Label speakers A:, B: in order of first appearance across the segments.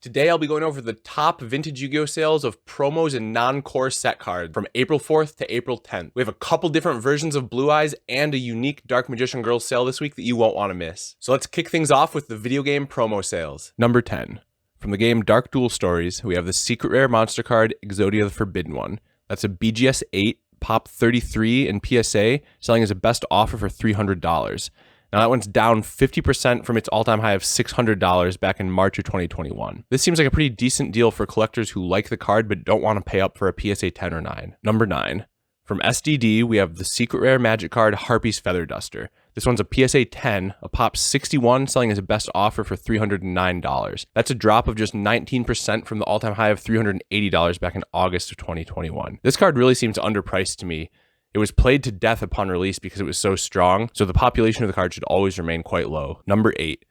A: Today I'll be going over the top vintage Yu-Gi-Oh sales of promos and non-core set cards from April 4th to April 10th. We have a couple different versions of Blue Eyes and a unique Dark Magician Girl sale this week that you won't want to miss. So let's kick things off with the video game promo sales. Number 10. From the game Dark Duel Stories, we have the secret rare monster card Exodia the Forbidden One. That's a BGS 8, Pop 33 in PSA, selling as a best offer for $300. Now that one's down 50% from its all-time high of $600 back in March of 2021. This seems like a pretty decent deal for collectors who like the card but don't want to pay up for a PSA 10 or 9. Number 9. From SDD, we have the secret rare magic card Harpy's Feather Duster. This one's a PSA 10, a Pop 61, selling as a best offer for $309. That's a drop of just 19% from the all-time high of $380 back in August of 2021. This card really seems underpriced to me. It was played to death upon release because it was so strong, so the population of the card should always remain quite low. Number 8.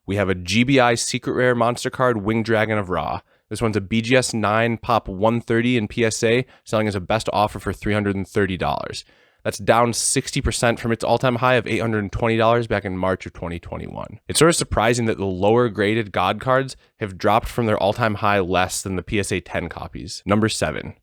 A: We have a GBI secret rare monster card Winged Dragon of Ra. This one's a BGS 9, Pop 130 in PSA, selling as a best offer for $330. That's down 60% from its all-time high of $820 back in March of 2021. It's sort of surprising that the lower graded God cards have dropped from their all-time high less than the PSA 10 copies. Number 7.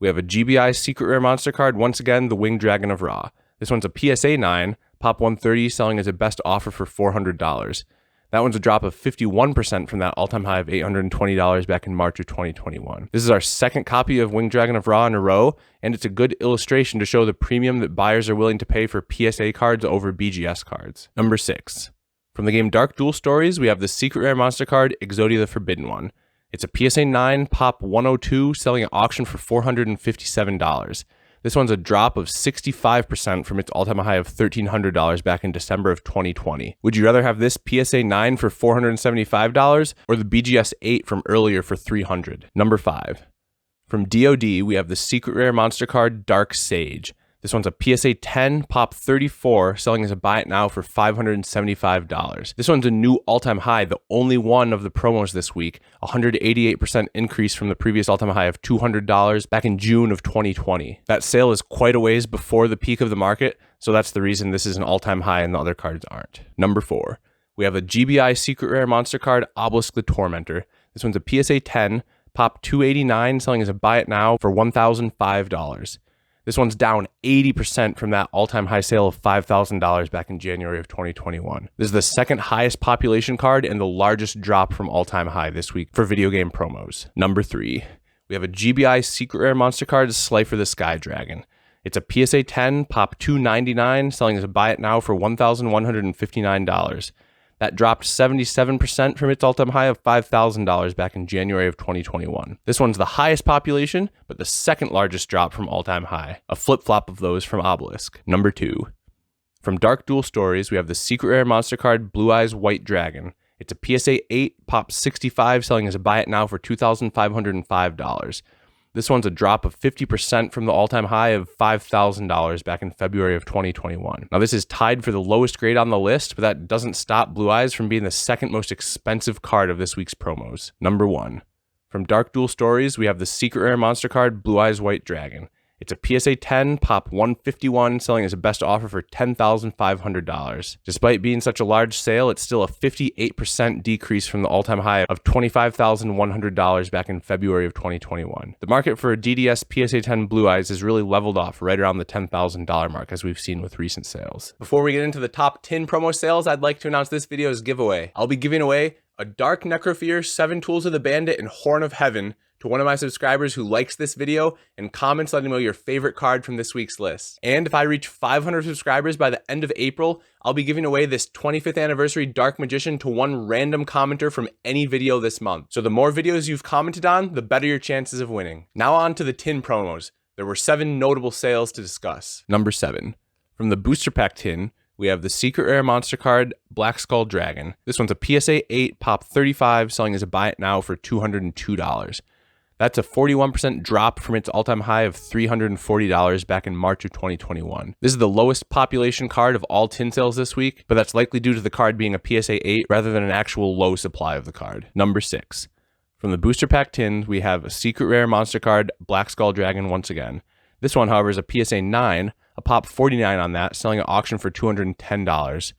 A: We have a GBI secret rare monster card, once again, the Winged Dragon of Ra. This one's a PSA 9, Pop 130, selling as a best offer for $400. That one's a drop of 51% from that all-time high of $820 back in March of 2021. This is our second copy of Winged Dragon of Ra in a row, and it's a good illustration to show the premium that buyers are willing to pay for PSA cards over BGS cards. Number 6. From the game Dark Duel Stories, we have the secret rare monster card Exodia the Forbidden One. It's a PSA 9, Pop 102, selling at auction for $457. This one's a drop of 65% from its all-time high of $1,300 back in December of 2020. Would you rather have this PSA 9 for $475 or the BGS 8 from earlier for $300? Number 5. From DoD, we have the secret rare monster card Dark Sage. This one's a PSA 10, Pop 34, selling as a buy it now for $575. This one's a new all-time high, the only one of the promos this week, 188% increase from the previous all-time high of $200 back in June of 2020. That sale is quite a ways before the peak of the market, so that's the reason this is an all-time high and the other cards aren't. Number 4. We have a GBI secret rare monster card Obelisk the Tormentor. This one's a PSA 10, Pop 289, selling as a buy it now for $1,005. This one's down 80% from that all-time high sale of $5,000 back in January of 2021. This is the second highest population card and the largest drop from all-time high this week for video game promos. Number 3. We have a GBI secret rare monster card Slifer the Sky Dragon. It's a PSA 10, Pop 299, selling as a buy it now for $1,159. That dropped 77% from its all-time high of $5,000 back in January of 2021. This one's the highest population, but the second largest drop from all-time high. A flip-flop of those from Obelisk. Number 2. From Dark Duel Stories, we have the secret rare monster card Blue Eyes White Dragon. It's a PSA 8, Pop 65, selling as a buy it now for $2,505. This one's a drop of 50% from the all-time high of $5,000 back in February of 2021. Now, this is tied for the lowest grade on the list, but that doesn't stop Blue Eyes from being the second most expensive card of this week's promos. Number 1. From Dark Duel Stories, we have the secret rare monster card Blue Eyes White Dragon. It's a PSA 10, Pop 151, selling as a best offer for $10,500. Despite being such a large sale, it's still a 58% decrease from the all-time high of $25,100 back in February of 2021. The market for a DDS PSA 10 Blue Eyes has really leveled off right around the $10,000 mark, as we've seen with recent sales. Before we get into the top 10 promo sales, I'd like to announce this video's giveaway. I'll be giving away a Dark Necrofear, 7 Tools of the Bandit, and Horn of Heaven to one of my subscribers who likes this video and comments letting me know your favorite card from this week's list. And if I reach 500 subscribers by the end of April, I'll be giving away this 25th anniversary Dark Magician to one random commenter from any video this month. So the more videos you've commented on, the better your chances of winning. Now on to the tin promos. There were 7 notable sales to discuss. Number 7. From the Booster Pack tin, we have the secret rare monster card Black Skull Dragon. This one's a PSA 8, Pop 35, selling as a buy it now for $202. That's a 41% drop from its all-time high of $340 back in March of 2021. This is the lowest population card of all tin sales this week, but that's likely due to the card being a PSA 8 rather than an actual low supply of the card. Number 6. From the Booster Pack tins, we have a secret rare monster card Black Skull Dragon once again. This one, however, is a PSA 9, a Pop 49 on that, selling at auction for $210.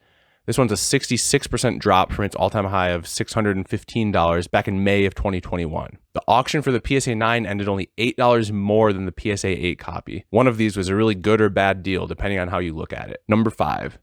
A: This one's a 66% drop from its all-time high of $615 back in May of 2021. The auction for the PSA 9 ended only $8 more than the PSA 8 copy. One of these was a really good or bad deal, depending on how you look at it. Number 5.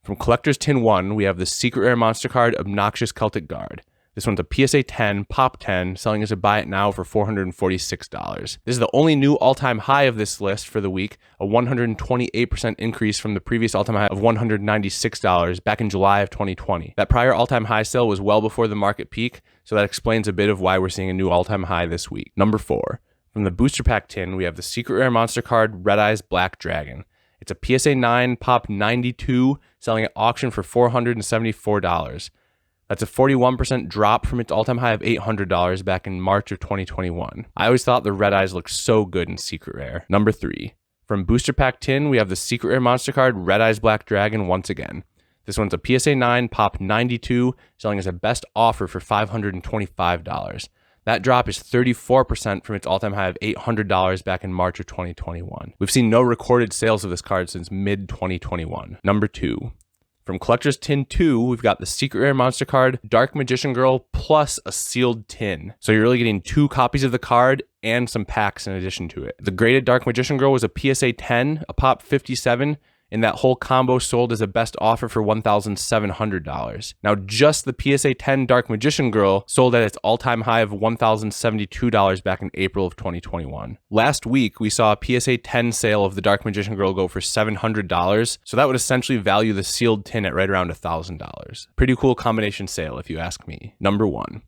A: From Collector's Tin 1, we have the Secret Rare Monster Card, Obnoxious Celtic Guard. This one's a PSA 10, Pop 10, selling as a buy it now for $446. This is the only new all-time high of this list for the week, a 128% increase from the previous all-time high of $196 back in July of 2020. That prior all-time high sale was well before the market peak, so that explains a bit of why we're seeing a new all-time high this week. Number 4. From the Booster Pack tin, we have the Secret Rare Monster Card, Red Eyes Black Dragon. It's a PSA 9, Pop 92, selling at auction for $474. That's a 41% drop from its all-time high of $800 back in March of 2021. I always thought the Red Eyes looked so good in Secret Rare. Number 3. From Booster Pack tin, we have the Secret Rare Monster Card, Red Eyes Black Dragon once again. This one's a PSA 9, Pop 92, selling as a best offer for $525. That drop is 34% from its all-time high of $800 back in March of 2021. We've seen no recorded sales of this card since mid-2021. Number 2. From Collector's Tin 2, we've got the Secret Rare Monster Card, Dark Magician Girl, plus a sealed tin. So you're really getting 2 copies of the card and some packs in addition to it. The graded Dark Magician Girl was a PSA 10, a Pop 57, and that whole combo sold as a best offer for $1,700. Now, just the PSA 10 Dark Magician Girl sold at its all-time high of $1,072 back in April of 2021. Last week, we saw a PSA 10 sale of the Dark Magician Girl go for $700, so that would essentially value the sealed tin at right around $1,000. Pretty cool combination sale, if you ask me. Number 1.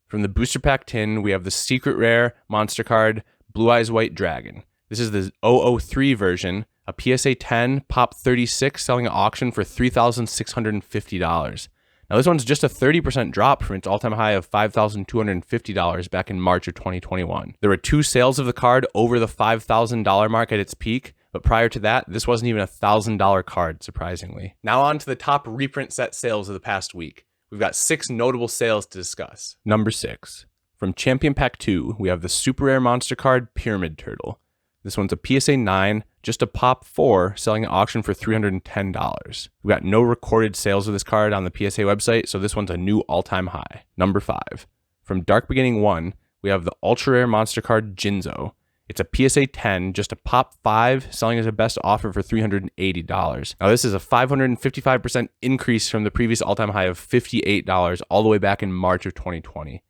A: From the Booster Pack tin, we have the Secret Rare Monster Card, Blue Eyes White Dragon. This is the 003 version, a PSA 10, Pop 36, selling at auction for $3,650. Now, this one's just a 30% drop from its all-time high of $5,250 back in March of 2021. There were 2 sales of the card over the $5,000 mark at its peak, but prior to that, this wasn't even a $1,000 card, surprisingly. Now on to the top reprint set sales of the past week. We've got 6 notable sales to discuss. Number 6. From Champion Pack 2, we have the Super Rare Monster Card, Pyramid Turtle. This one's a PSA 9, just a Pop 4, selling at auction for $310. We've got no recorded sales of this card on the PSA website, so this one's a new all-time high. Number 5. From Dark Beginning 1, we have the Ultra Rare Monster Card, Jinzo. It's a PSA 10, just a Pop 5, selling as a best offer for $380. Now, this is a 555% increase from the previous all-time high of $58 all the way back in March of 2020.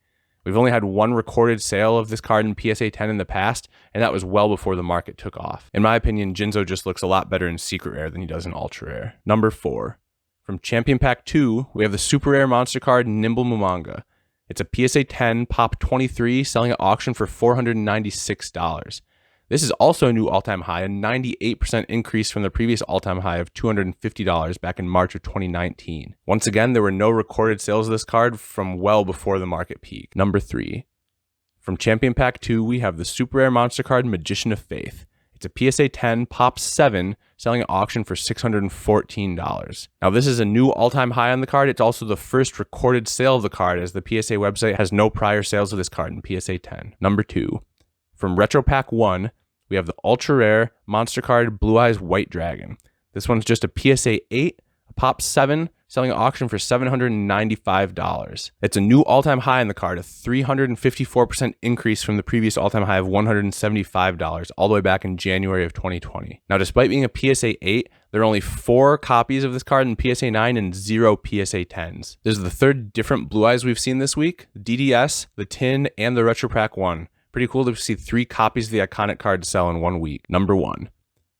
A: We've only had 1 recorded sale of this card in PSA 10 in the past, and that was well before the market took off. In my opinion, Jinzo just looks a lot better in Secret Rare than he does in Ultra Rare. Number 4. From Champion Pack 2, we have the Super Rare Monster Card, Nimble Mumanga. It's a PSA 10, Pop 23, selling at auction for $496. This is also a new all-time high, a 98% increase from the previous all-time high of $250 back in March of 2019. Once again, there were no recorded sales of this card from well before the market peak. Number 3. From Champion Pack 2, we have the Super Rare Monster Card, Magician of Faith. It's a PSA 10, Pop 7, selling at auction for $614. Now, this is a new all-time high on the card. It's also the first recorded sale of the card, as the PSA website has no prior sales of this card in PSA 10. Number 2. From Retro Pack 1, we have the Ultra Rare Monster Card, Blue Eyes White Dragon. This one's just a PSA 8, a Pop 7, selling at auction for $795. It's a new all-time high in the card, a 354% increase from the previous all-time high of $175 all the way back in January of 2020. Now, despite being a PSA 8, there are only 4 copies of this card in PSA 9 and 0 PSA 10s. This is the 3rd different Blue Eyes we've seen this week: the DDS, the Tin, and the Retro Pack 1. Pretty cool to see 3 copies of the iconic card sell in 1 week. Number 1.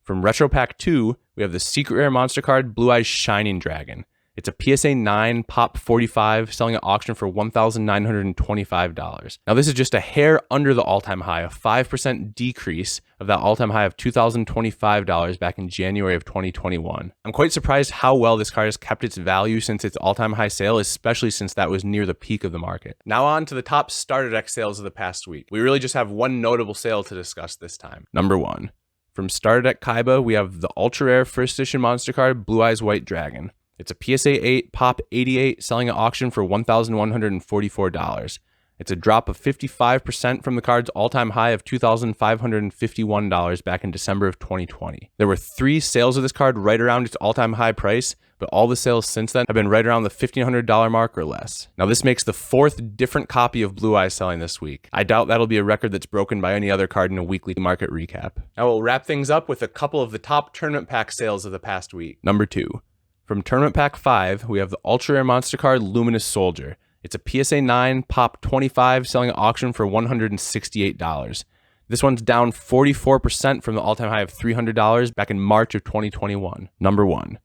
A: From Retro Pack 2, we have the Secret Rare Monster Card, Blue Eyes Shining Dragon. It's a PSA 9, Pop 45, selling at auction for $1,925. Now, this is just a hair under the all-time high, a 5% decrease of that all-time high of $2,025 back in January of 2021. I'm quite surprised how well this card has kept its value since its all-time high sale, especially since that was near the peak of the market. Now on to the top starter deck sales of the past week. We really just have 1 notable sale to discuss this time. Number 1. From Starter Deck Kaiba, we have the Ultra Rare First Edition Monster Card, Blue Eyes White Dragon. It's a PSA 8, Pop 88, selling at auction for $1,144. It's a drop of 55% from the card's all-time high of $2,551 back in December of 2020. There were 3 sales of this card right around its all-time high price, but all the sales since then have been right around the $1,500 mark or less. Now this makes the 4th different copy of Blue Eyes selling this week. I doubt that'll be a record that's broken by any other card in a weekly market recap. Now we'll wrap things up with a couple of the top tournament pack sales of the past week. Number 2. From Tournament Pack 5, we have the Ultra Rare Monster card Luminous Soldier. It's a PSA 9, Pop 25, selling at auction for $168. This one's down 44% from the all-time high of $300 back in March of 2021. Number 1.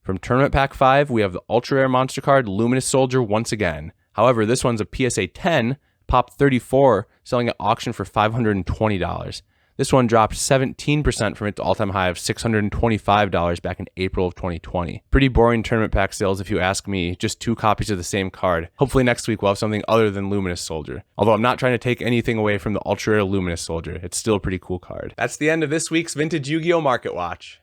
A: From Tournament Pack 5, we have the Ultra Rare Monster card Luminous Soldier once again. However, this one's a PSA 10, Pop 34, selling at auction for $520. This one dropped 17% from its all-time high of $625 back in April of 2020. Pretty boring tournament pack sales if you ask me, just 2 copies of the same card. Hopefully next week we'll have something other than Luminous Soldier. Although I'm not trying to take anything away from the Ultra Rare Luminous Soldier. It's still a pretty cool card. That's the end of this week's Vintage Yu-Gi-Oh! Market Watch.